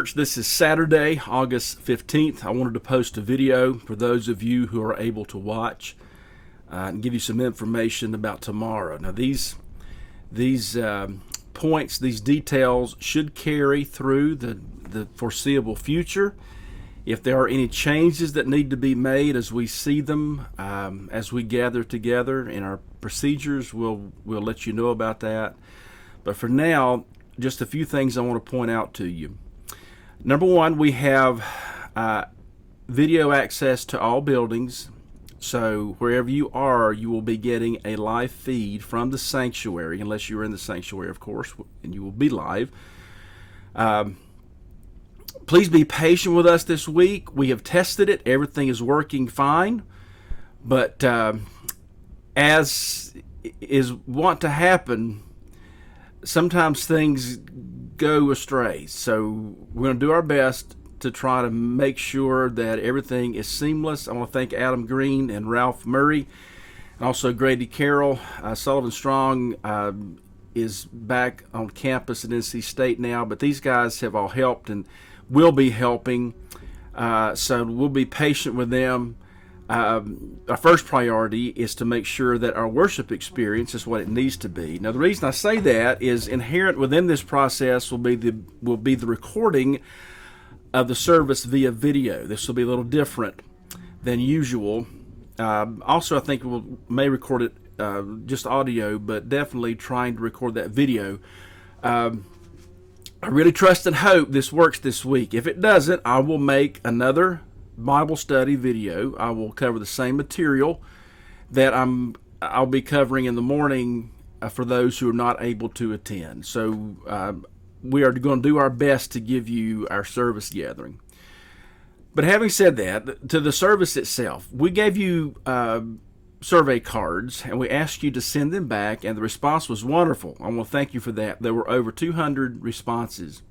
Church. This is Saturday, August 15th. I wanted to post a video for those of you who are able to watch and give you some information about tomorrow. Now, these points, these details should carry through the foreseeable future. If there are any changes that need to be made as we see them, as we gather together in our procedures, we'll let you know about that. But for now, just a few things I want to point out to you. Number one, we have video access to all buildings. So wherever you are, you will be getting a live feed from the sanctuary, unless you're in the sanctuary, of course, and you will be live. Please be patient with us this week. We have tested it. Everything is working fine. But as is wont to happen, sometimes things go astray. So we're going to do our best to try to make sure that everything is seamless. I want to thank Adam Green and Ralph Murray, and also Grady Carroll. Sullivan Strong is back on campus at NC State now, but these guys have all helped and will be helping. So we'll be patient with them. Our first priority is to make sure that our worship experience is what it needs to be. Now, the reason I say that is inherent within this process will be the recording of the service via video. This will be a little different than usual. Also, I think we may record it just audio, but definitely trying to record that video. I really trust and hope this works this week. If it doesn't, I will make another Bible study video. I will cover the same material that I'll be covering in the morning for those who are not able to attend. So we are going to do our best to give you our service gathering. But having said that, to the service itself, we gave you survey cards and we asked you to send them back, and the response was wonderful. I want to thank you for that. There were over 200 responses,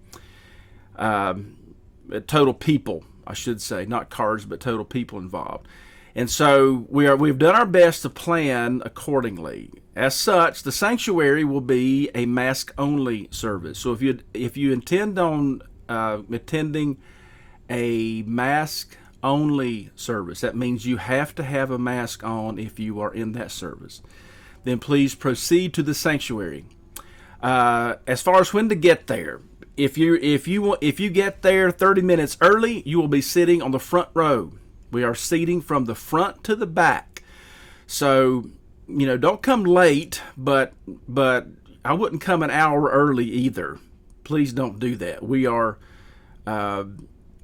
total people, I should say, not cards, but total people involved. And so we've done our best to plan accordingly. As such, the sanctuary will be a mask-only service. So if you intend on attending a mask-only service, that means you have to have a mask on if you are in that service, then please proceed to the sanctuary. As far as when to get there, if you get there 30 minutes early, you will be sitting on the front row. We are seating from the front to the back. So, don't come late, but I wouldn't come an hour early either. Please don't do that.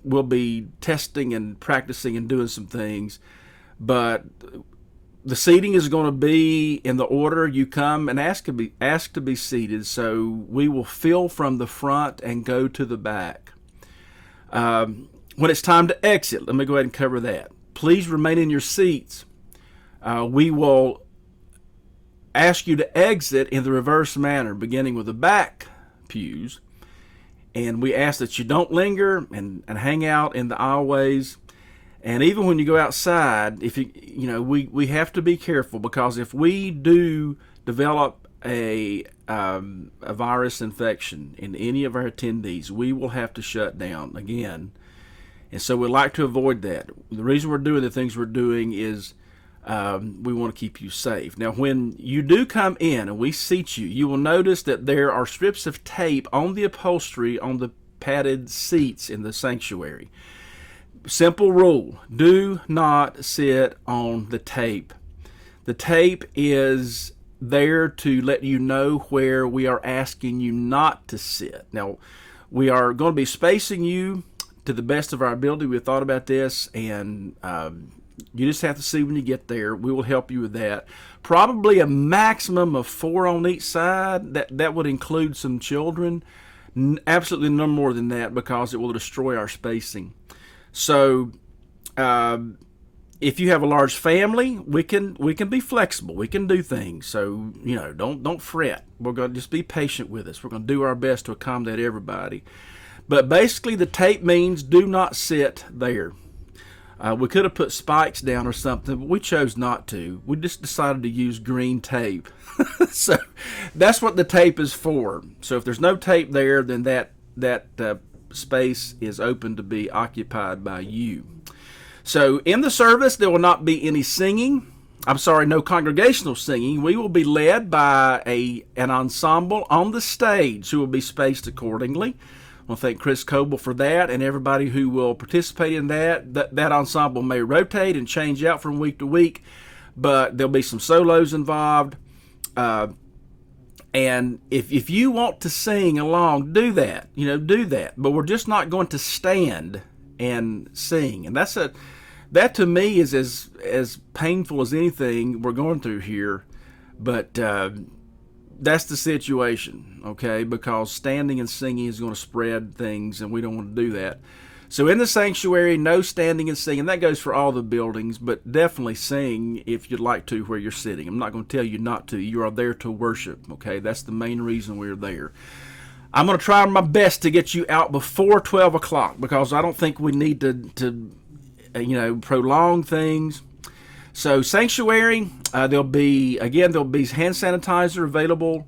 We'll be testing and practicing and doing some things, but the seating is going to be in the order you come and ask to be seated. So we will fill from the front and go to the back. When it's time to exit, let me go ahead and cover that. Please remain in your seats. We will ask you to exit in the reverse manner, beginning with the back pews. And we ask that you don't linger and hang out in the aisleways. And even when you go outside, we have to be careful, because if we do develop a virus infection in any of our attendees, we will have to shut down again. And so we like to avoid that. The reason we're doing the things we're doing is we want to keep you safe. Now, when you do come in and we seat you, you will notice that there are strips of tape on the upholstery on the padded seats in the sanctuary. Simple rule: do not sit on the tape. The tape is there to let you know where we are asking you not to sit. Now, we are going to be spacing you to the best of our ability. We've thought about this, and you just have to see when you get there. We will help you with that. Probably a maximum of 4 on each side. That would include some children. Absolutely no more than that, because it will destroy our spacing. So if you have a large family, we can be flexible. We can do things. So, don't fret. We're going to just be patient with us. We're going to do our best to accommodate everybody. But basically, the tape means do not sit there. We could have put spikes down or something, but we chose not to. We just decided to use green tape. So that's what the tape is for. So if there's no tape there, then that space is open to be occupied by you. So in the service, there will not be any singing. No congregational singing. We will be led by an ensemble on the stage who will be spaced accordingly. I want to thank Chris Coble for that, and everybody who will participate in that. That ensemble may rotate and change out from week to week, but there'll be some solos involved. And if you want to sing along, do that. Do that. But we're just not going to stand and sing. And that to me is as painful as anything we're going through here. But that's the situation, okay? Because standing and singing is going to spread things, and we don't want to do that. So in the sanctuary, no standing and singing. That goes for all the buildings, but definitely sing if you'd like to where you're sitting. I'm not going to tell you not to. You are there to worship, okay? That's the main reason we're there. I'm going to try my best to get you out before 12 o'clock because I don't think we need to prolong things. So sanctuary, there'll be hand sanitizer available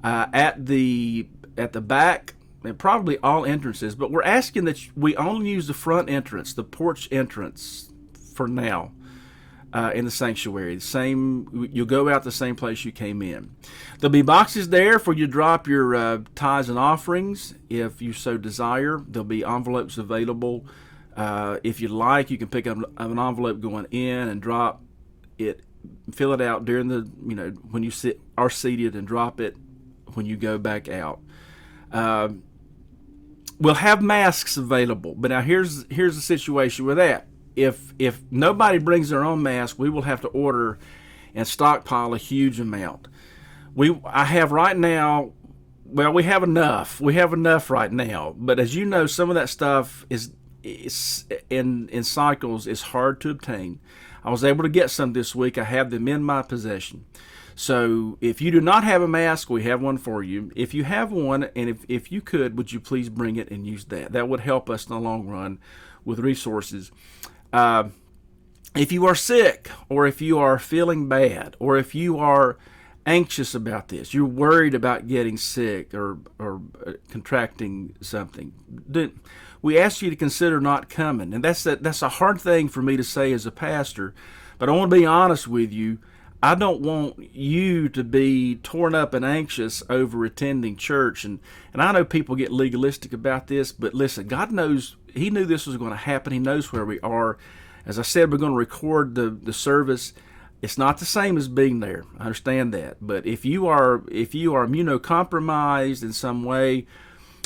at the back. And probably all entrances, but we're asking that we only use the front entrance, the porch entrance, for now in the sanctuary. You'll go out the same place you came in. There'll be boxes there for you to drop your tithes and offerings if you so desire. There'll be envelopes available. If you'd like, you can pick up an envelope going in and drop it, fill it out during when you are seated, and drop it when you go back out. We'll have masks available, but now here's the situation with that. If nobody brings their own mask, we will have to order and stockpile a huge amount. I have right now. Well, we have enough. We have enough right now, but as you know, some of that stuff is in cycles is hard to obtain. I was able to get some this week. I have them in my possession. So if you do not have a mask, we have one for you. If you have one, and if you could, would you please bring it and use that? That would help us in the long run with resources. If you are sick, or if you are feeling bad, or if you are anxious about this, you're worried about getting sick or contracting something, we ask you to consider not coming. And that's a hard thing for me to say as a pastor, but I want to be honest with you. I don't want you to be torn up and anxious over attending church. And I know people get legalistic about this, but listen, God knows. He knew this was going to happen. He knows where we are. As I said, we're going to record the service. It's not the same as being there. I understand that. But if you are immunocompromised in some way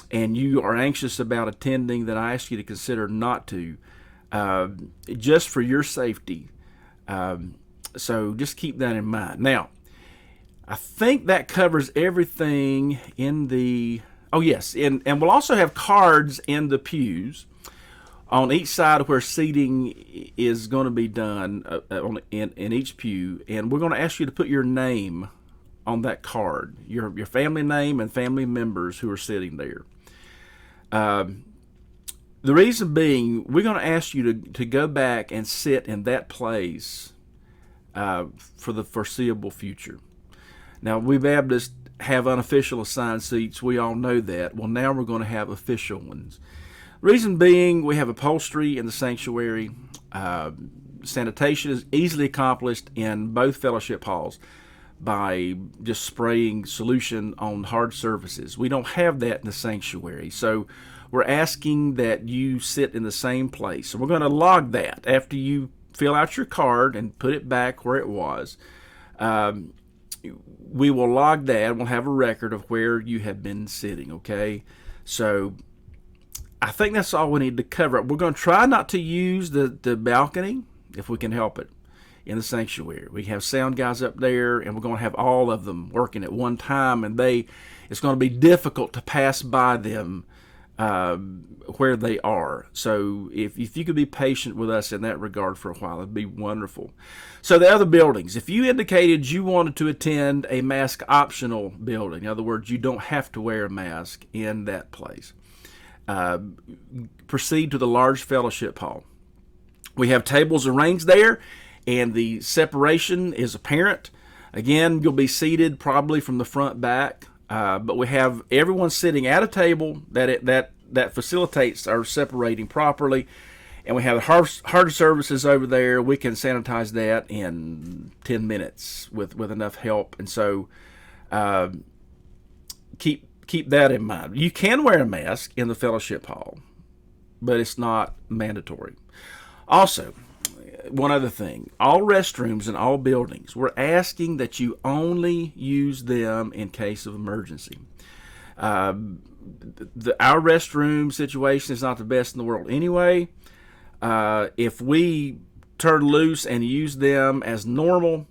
and you are anxious about attending, then I ask you to consider not to, just for your safety. So just keep that in mind. Now, I think that covers everything in the... Oh, yes, and we'll also have cards in the pews on each side where seating is going to be done in each pew, and we're going to ask you to put your name on that card, your family name and family members who are sitting there. The reason being, we're going to ask you to go back and sit in that place for the foreseeable future. Now, we Baptists have unofficial assigned seats. We all know that. Well, now we're going to have official ones. Reason being, we have upholstery in the sanctuary. Sanitation is easily accomplished in both fellowship halls by just spraying solution on hard surfaces. We don't have that in the sanctuary. So we're asking that you sit in the same place. So we're going to log that after you fill out your card and put it back where it was. We will log that, and we'll have a record of where you have been sitting, okay? So I think that's all we need to cover. We're going to try not to use the balcony if we can help it in the sanctuary. We have sound guys up there, and we're going to have all of them working at one time, and it's going to be difficult to pass by them where they are. So if you could be patient with us in that regard for a while, it'd be wonderful. So the other buildings, if you indicated you wanted to attend a mask optional building, in other words, you don't have to wear a mask in that place, proceed to the large fellowship hall. We have tables arranged there, and the separation is apparent. Again, you'll be seated probably from the front back. But we have everyone sitting at a table that that facilitates our separating properly. And we have hard surfaces over there. We can sanitize that in 10 minutes with enough help. And so keep that in mind. You can wear a mask in the fellowship hall, but it's not mandatory. Also, one other thing, all restrooms in all buildings, we're asking that you only use them in case of emergency. Our restroom situation is not the best in the world anyway. If we turn loose and use them as normal,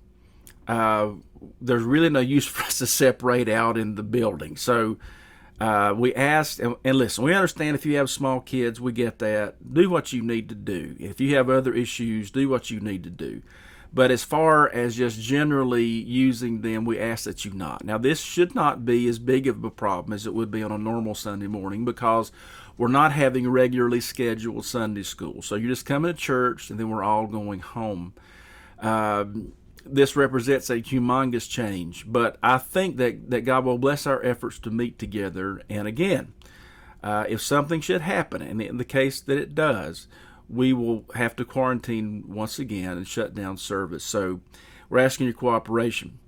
there's really no use for us to separate out in the building. So we asked, and listen, we understand if you have small kids, we get that. Do what you need to do. If you have other issues, do what you need to do. But as far as just generally using them, we ask that you not. Now, this should not be as big of a problem as it would be on a normal Sunday morning, because we're not having regularly scheduled Sunday school. So you're just coming to church, and then we're all going home. This represents a humongous change, but I think that God will bless our efforts to meet together. And again, if something should happen, and in the case that it does, we will have to quarantine once again and shut down service. So we're asking your cooperation.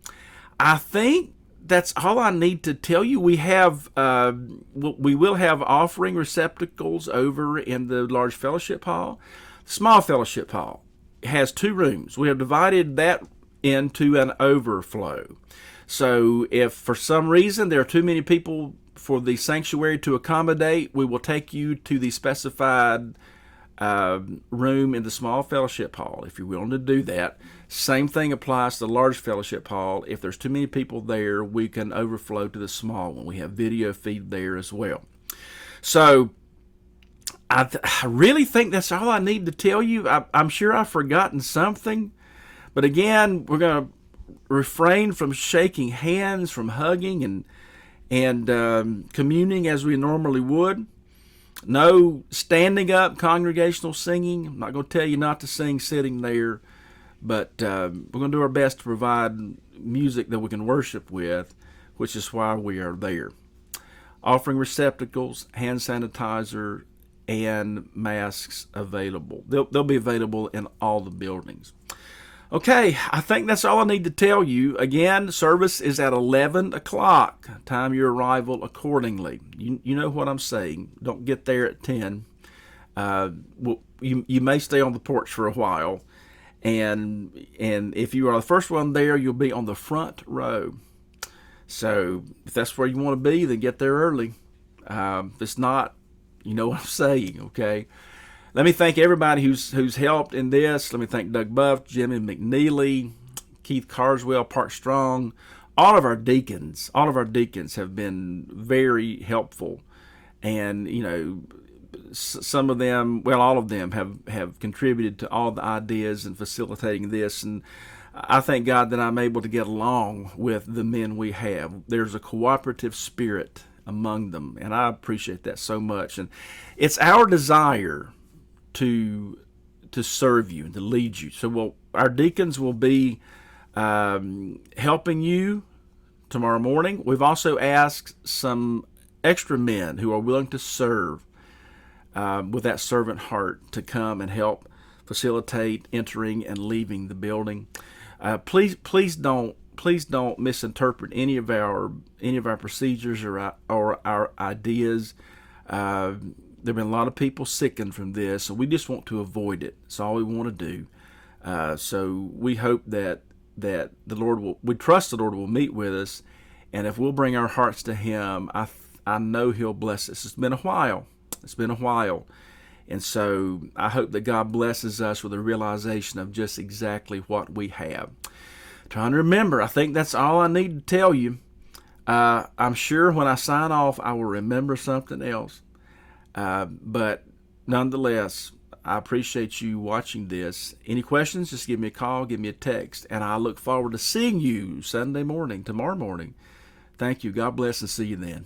I think that's all I need to tell you. We will have offering receptacles over in the large fellowship hall. Small fellowship hall has 2 rooms. We have divided that into an overflow. So if for some reason there are too many people for the sanctuary to accommodate, we will take you to the specified room in the small fellowship hall if you're willing to do that. Same thing applies to the large fellowship hall. If there's too many people there, we can overflow to the small one. We have video feed there as well. So I really think that's all I need to tell you. I'm sure I've forgotten something, but again, we're going to refrain from shaking hands, from hugging and communing as we normally would. No standing up congregational singing. I'm not going to tell you not to sing sitting there, but we're going to do our best to provide music that we can worship with, which is why we are there. Offering receptacles, hand sanitizer, and masks available. They'll be available in all the buildings. Okay, I think that's all I need to tell you. Again, service is at 11 o'clock. Time your arrival accordingly. You know what I'm saying. Don't get there at 10. You may stay on the porch for a while. And if you are the first one there, you'll be on the front row. So if that's where you want to be, then get there early. If it's not, you know what I'm saying, okay? Let me thank everybody who's helped in this. Let me thank Doug Buff, Jimmy McNeely, Keith Carswell, Park Strong, all of our deacons. All of our deacons have been very helpful, and some of them, well, all of them have contributed to all the ideas and facilitating this. And I thank God that I'm able to get along with the men we have. There's a cooperative spirit among them, and I appreciate that so much. And it's our desire to serve you and to lead you. So our deacons will be helping you tomorrow morning. We've also asked some extra men who are willing to serve with that servant heart to come and help facilitate entering and leaving the building. Please don't misinterpret any of our procedures or our ideas. There have been a lot of people sickened from this, and we just want to avoid it. That's all we want to do. So we hope that the Lord we trust the Lord will meet with us, and if we'll bring our hearts to Him, I know He'll bless us. It's been a while. And so I hope that God blesses us with a realization of just exactly what we have. Trying to remember, I think that's all I need to tell you. I'm sure when I sign off, I will remember something else. But nonetheless, I appreciate you watching this. Any questions, just give me a call, give me a text, and I look forward to seeing you tomorrow morning. Thank you. God bless, and see you then.